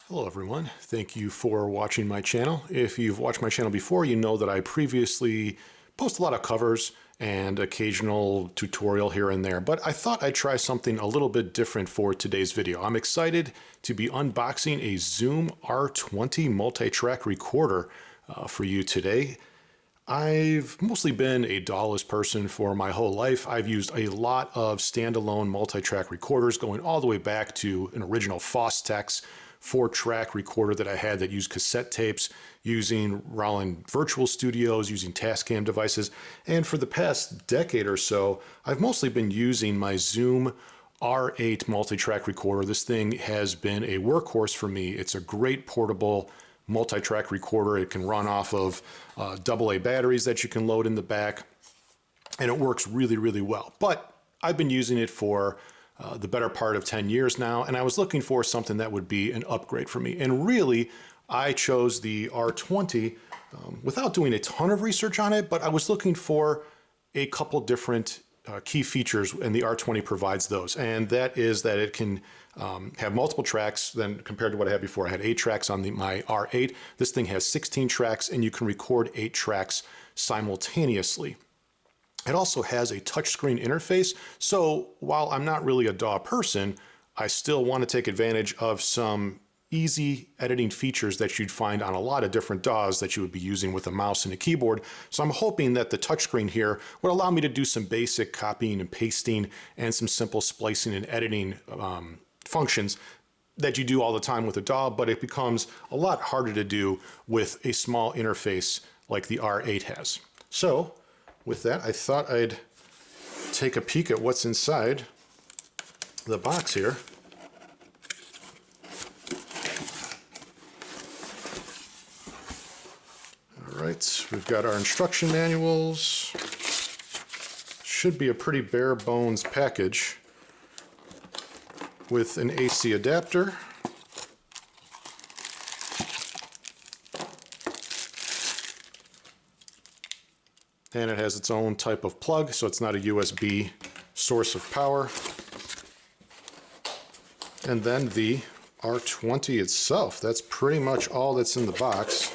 Hello everyone, thank you for watching my channel. If you've watched my channel before, you know that I previously post a lot of covers and occasional tutorial here and there, but I thought I'd try something a little bit different for today's video. I'm excited to be unboxing a ZOOM R20 Multitrack recorder for you today. I've mostly been a DAW-less person for my whole life. I've used a lot of standalone multi-track recorders going all the way back to an original Fostex 4-track recorder that I had that used cassette tapes, using Roland Virtual Studios, using Tascam devices. And for the past decade or so, I've mostly been using my ZOOM R8 multi-track recorder. This thing has been a workhorse for me. It's a great portable multi-track recorder. It can run off of AA batteries that you can load in the back, and it works really, really well. But I've been using it for the better part of 10 years now, and I was looking for something that would be an upgrade for me. And really, I chose the R20 without doing a ton of research on it, but I was looking for a couple different key features, and the R20 provides those. And that is that it can have multiple tracks than compared to what I had before. I had 8 tracks on my R8. This thing has 16 tracks, and you can record 8 tracks simultaneously. It also has a touchscreen interface, so while I'm not really a DAW person, I still want to take advantage of some easy editing features that you'd find on a lot of different DAWs that you would be using with a mouse and a keyboard. So I'm hoping that the touchscreen here would allow me to do some basic copying and pasting and some simple splicing and editing functions that you do all the time with a DAW, but it becomes a lot harder to do with a small interface like the R8 has. So with that, I thought I'd take a peek at what's inside the box here. All right, we've got our instruction manuals. Should be a pretty bare bones package with an AC adapter. And it has its own type of plug, so it's not a USB source of power. And then the R20 itself. That's pretty much all that's in the box.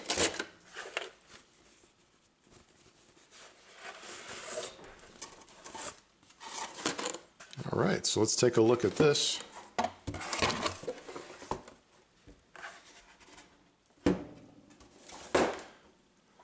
All right, so let's take a look at this.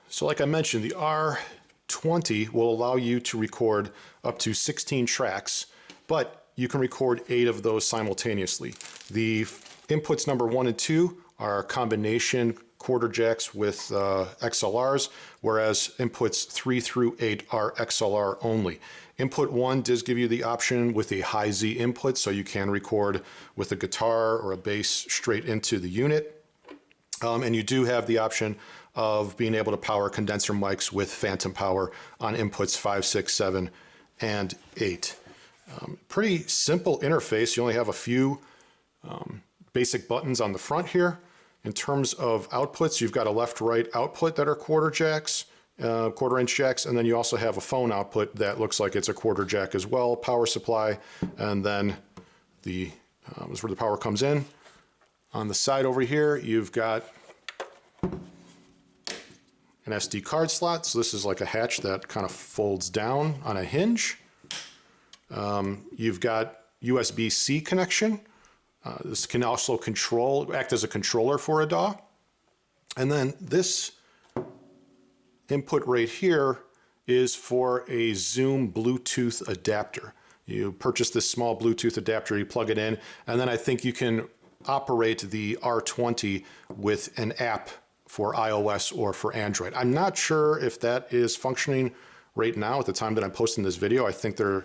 So like I mentioned, the R20 will allow you to record up to 16 tracks, but you can record 8 of those simultaneously. The inputs number 1 and 2 are combination quarter jacks with XLRs, whereas inputs 3 through 8 are XLR only. Input 1 does give you the option with a high Z input, so you can record with a guitar or a bass straight into the unit. And you do have the option of being able to power condenser mics with phantom power on inputs 5, 6, 7, and 8. Pretty simple interface. You only have a few basic buttons on the front here. In terms of outputs, you've got a left-right output that are quarter jacks, quarter-inch jacks, and then you also have a phone output that looks like it's a quarter jack as well, power supply, and then is where the power comes in. On the side over here, you've got an SD card slot, so this is like a hatch that kind of folds down on a hinge. You've got USB-C connection. This can also act as a controller for a DAW. And then this input right here is for a ZOOM Bluetooth adapter. You purchase this small Bluetooth adapter, you plug it in, and then I think you can operate the R20 with an app for iOS or for Android. I'm not sure if that is functioning right now at the time that I'm posting this video. I think we're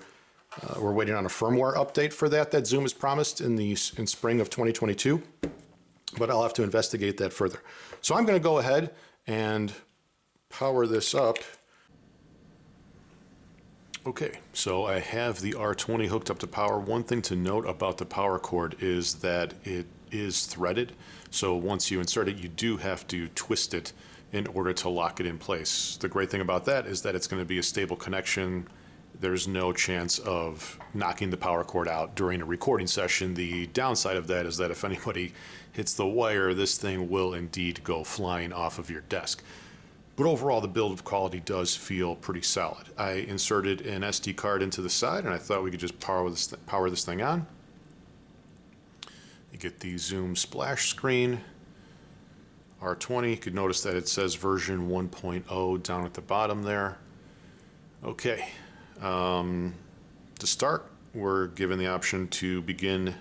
waiting on a firmware update for that ZOOM has promised in spring of 2022, but I'll have to investigate that further. So I'm going to go ahead and power this up. Okay, so I have the R20 hooked up to power. One thing to note about the power cord is that it is threaded, so once you insert it, you do have to twist it in order to lock it in place. The great thing about that is that it's going to be a stable connection there's no chance of knocking the power cord out during a recording session. The downside of that is that if anybody hits the wire, this thing will indeed go flying off of your desk. But overall, the build quality does feel pretty solid. I inserted an SD card into the side, and I thought we could just power this thing on. You get the Zoom splash screen. R20, you could notice that it says version 1.0 down at the bottom there. Okay, to start, we're given the option to begin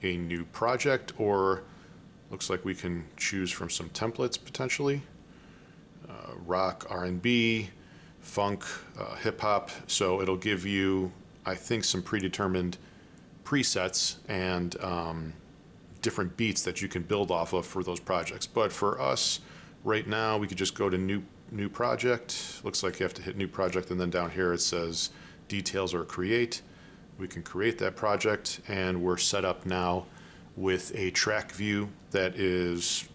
a new project, or looks like we can choose from some templates potentially. Rock, R&B, funk, hip hop. So it'll give you, I think, some predetermined presets and different beats that you can build off of for those projects. But for us right now, we could just go to new project. Looks like you have to hit new project, and then down here it says details or create. We can create that project, and we're set up now with a track view that is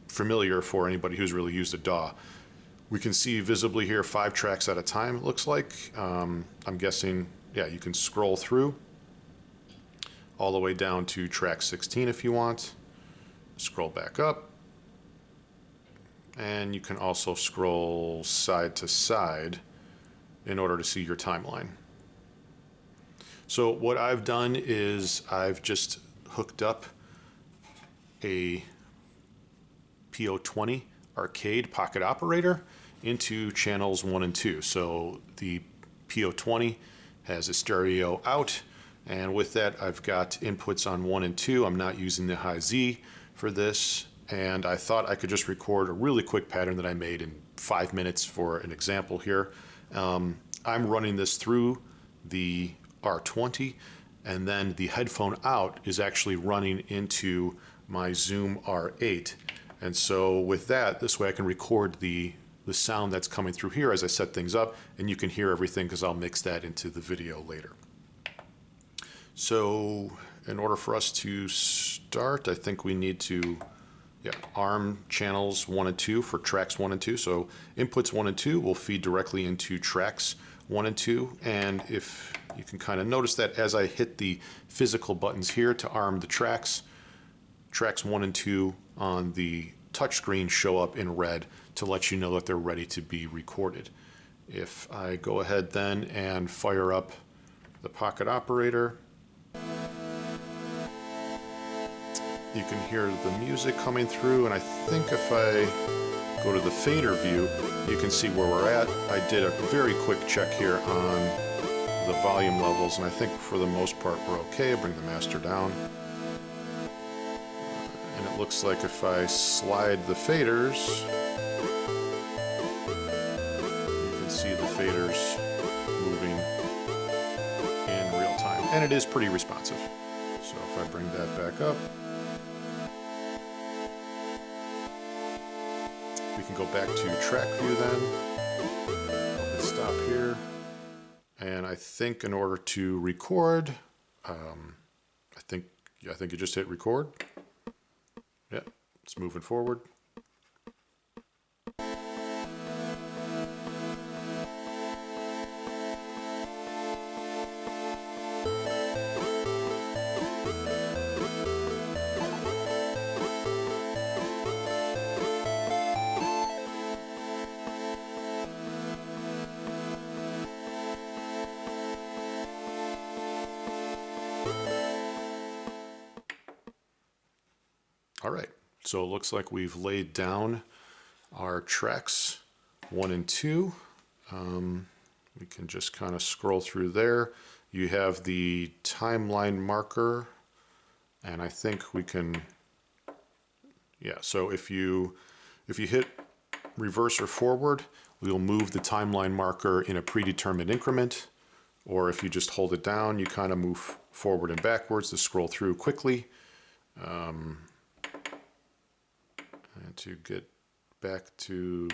familiar for anybody who's really used a DAW. We can see visibly here 5 tracks at a time, it looks like. I'm guessing, yeah, you can scroll through all the way down to track 16 if you want. Scroll back up. And you can also scroll side to side in order to see your timeline. So what I've done is I've just hooked up a P020 arcade pocket operator into channels 1 and 2. So the P020 has a stereo out, and with that I've got inputs on 1 and 2. I'm not using the high Z for this, and I thought I could just record a really quick pattern that I made in 5 minutes for an example here. I'm running this through the R20, and then the headphone out is actually running into my Zoom R8. And so with that, this way I can record the sound that's coming through here as I set things up, and you can hear everything because I'll mix that into the video later. So in order for us to start, I think we need to arm channels 1 and 2 for tracks 1 and 2. So inputs 1 and 2 will feed directly into tracks 1 and 2. And if you can kind of notice that as I hit the physical buttons here to arm the tracks 1 and 2 on the touchscreen show up in red to let you know that they're ready to be recorded. If I go ahead then and fire up the pocket operator, you can hear the music coming through, and I think if I go to the fader view, you can see where we're at. I did a very quick check here on the volume levels, and I think for the most part we're okay. I'll bring the master down. And it looks like if I slide the faders, you can see the faders moving in real time. And it is pretty responsive. So if I bring that back up, we can go back to track view then. Let's stop here. And I think in order to record, I think you just hit record. Yeah, it's moving forward. All right, so it looks like we've laid down our tracks 1 and 2. We can just kind of scroll through there. You have the timeline marker, and I think we can, so if you hit reverse or forward, we'll move the timeline marker in a predetermined increment, or if you just hold it down, you kind of move forward and backwards to scroll through quickly. And to get back to,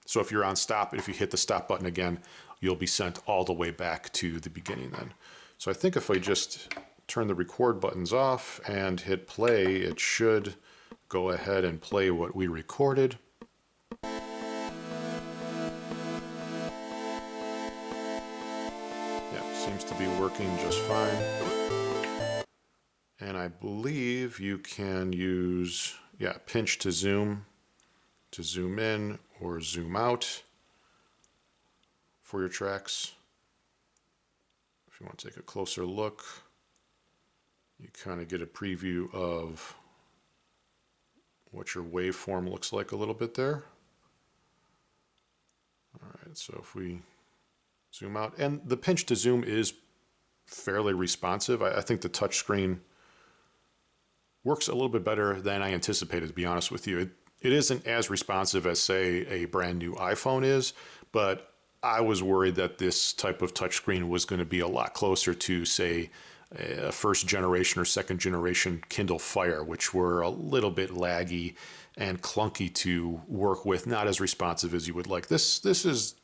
so if you're on stop, if you hit the stop button again, you'll be sent all the way back to the beginning then. So I think if I just turn the record buttons off and hit play, it should go ahead and play what we recorded. working just fine. And I believe you can use, yeah, pinch to zoom in or zoom out for your tracks. If you want to take a closer look, you kind of get a preview of what your waveform looks like a little bit there. All right, so if we zoom out, and the pinch to zoom is fairly responsive. I think the touch screen works a little bit better than I anticipated, to be honest with you. It isn't as responsive as, say, a brand new iPhone is, but I was worried that this type of touchscreen was going to be a lot closer to, say, a first generation or second generation Kindle Fire, which were a little bit laggy and clunky to work with, not as responsive as you would like. This is,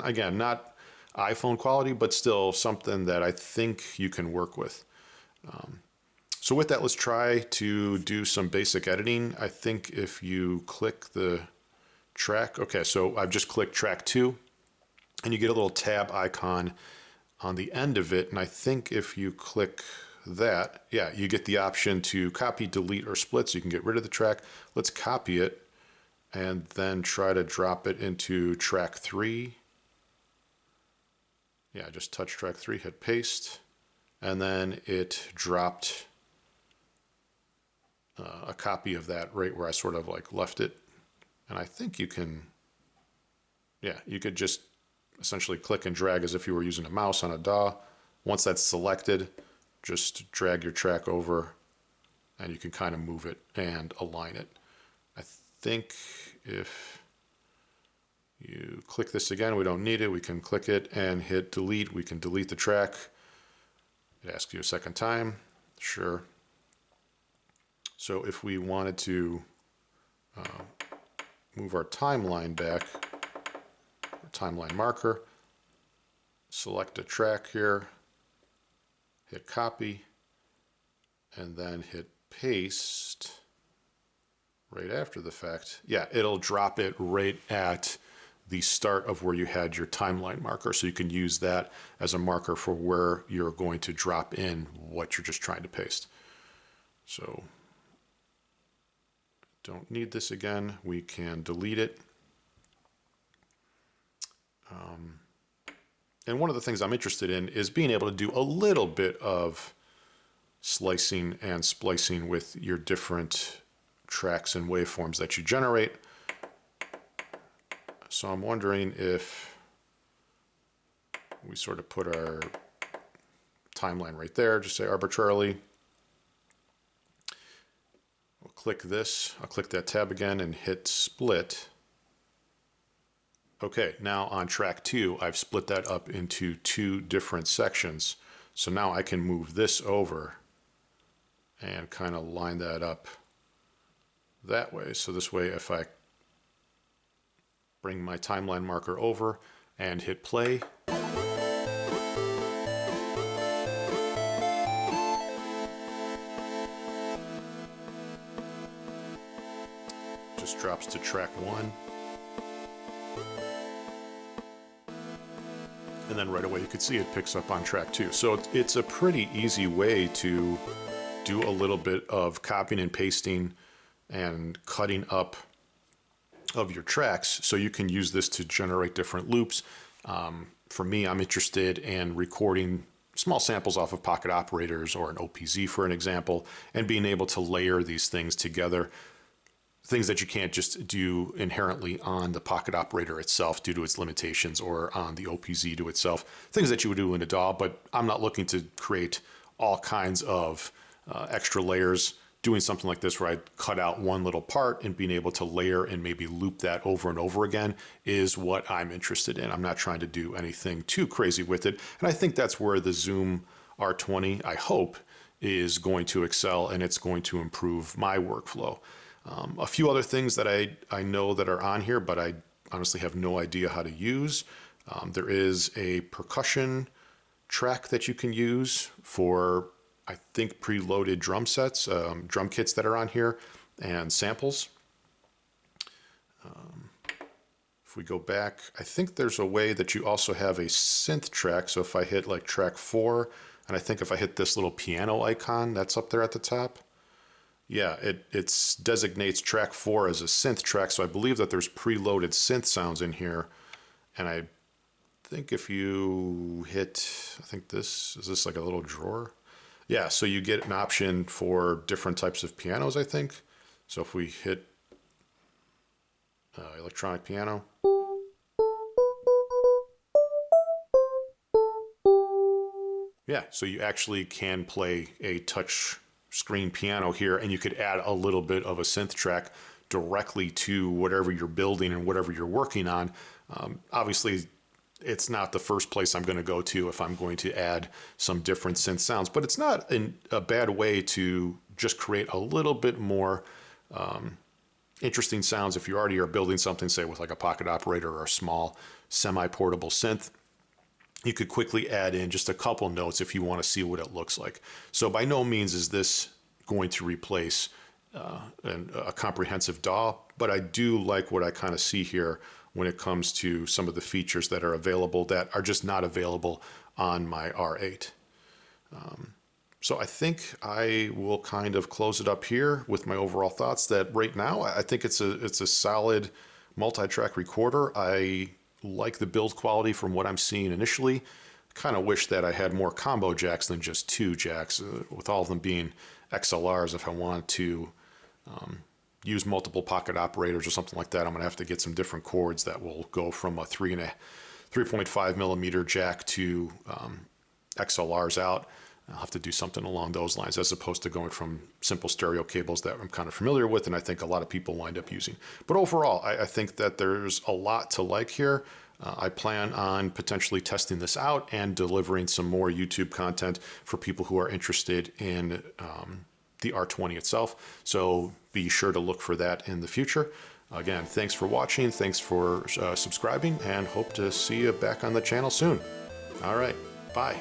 again, not iPhone quality, but still something that I think you can work with. So with that, let's try to do some basic editing. I think if you click the track, okay, so I've just clicked track 2, and you get a little tab icon on the end of it, and I think if you click that, yeah, you get the option to copy, delete, or split, so you can get rid of the track. Let's copy it, and then try to drop it into track 3. Yeah, just touch track 3, hit paste, and then it dropped a copy of that right where I sort of like left it. And I think you can, yeah, you could just essentially click and drag as if you were using a mouse on a DAW. Once that's selected, just drag your track over and you can kind of move it and align it. I think if you click this again, we don't need it. We can click it and hit delete. We can delete the track. It asks you a second time. Sure. So if we wanted to move our timeline back, our timeline marker, select a track here, hit copy, and then hit paste right after the fact. Yeah, it'll drop it right at the start of where you had your timeline marker. So you can use that as a marker for where you're going to drop in what you're just trying to paste. So don't need this again. We can delete it. And one of the things I'm interested in is being able to do a little bit of slicing and splicing with your different tracks and waveforms that you generate. So I'm wondering if we sort of put our timeline right there, just say arbitrarily. We'll click this, I'll click that tab again and hit split. Okay, now on track 2, I've split that up into 2 different sections. So now I can move this over and kind of line that up that way. So this way, if I bring my timeline marker over and hit play, just drops to track 1. And then right away you could see it picks up on track 2. So it's a pretty easy way to do a little bit of copying and pasting and cutting up of your tracks, so you can use this to generate different loops. For me, I'm interested in recording small samples off of pocket operators or an OPZ, for an example, and being able to layer these things together. Things that you can't just do inherently on the pocket operator itself due to its limitations, or on the OPZ to itself. Things that you would do in a DAW, but I'm not looking to create all kinds of extra layers. Doing something like this where I cut out one little part and being able to layer and maybe loop that over and over again is what I'm interested in. I'm not trying to do anything too crazy with it. And I think that's where the ZOOM R20, I hope, is going to excel, and it's going to improve my workflow. A few other things that I know that are on here, but I honestly have no idea how to use. There is a percussion track that you can use for, I think, preloaded drum sets, drum kits that are on here, and samples. If we go back, I think there's a way that you also have a synth track. So if I hit like track 4, and I think if I hit this little piano icon that's up there at the top, yeah, it designates track 4 as a synth track. So I believe that there's preloaded synth sounds in here. And I think if you hit, I think this, is this like a little drawer? Yeah, so you get an option for different types of pianos, I think. So if we hit electronic piano. Yeah, so you actually can play a touch screen piano here, and you could add a little bit of a synth track directly to whatever you're building and whatever you're working on. Obviously, it's not the first place I'm going to go to if I'm going to add some different synth sounds, but it's not a bad way to just create a little bit more interesting sounds if you already are building something, say with like a pocket operator or a small semi-portable synth. You could quickly add in just a couple notes if you want to see what it looks like. So by no means is this going to replace a comprehensive DAW, but I do like what I kind of see here when it comes to some of the features that are available that are just not available on my R8. So I think I will kind of close it up here with my overall thoughts that right now I think it's a solid multi-track recorder. I like the build quality from what I'm seeing initially. Kind of wish that I had more combo jacks than just 2 jacks, with all of them being XLRs. If I want to use multiple pocket operators or something like that, I'm going to have to get some different cords that will go from a 3.5 millimeter jack to XLRs out. I'll have to do something along those lines as opposed to going from simple stereo cables that I'm kind of familiar with and I think a lot of people wind up using. But overall, I think that there's a lot to like here. I plan on potentially testing this out and delivering some more YouTube content for people who are interested in the R20 itself. So be sure to look for that in the future. Again, thanks for watching. Thanks for subscribing, and hope to see you back on the channel soon. All right. Bye.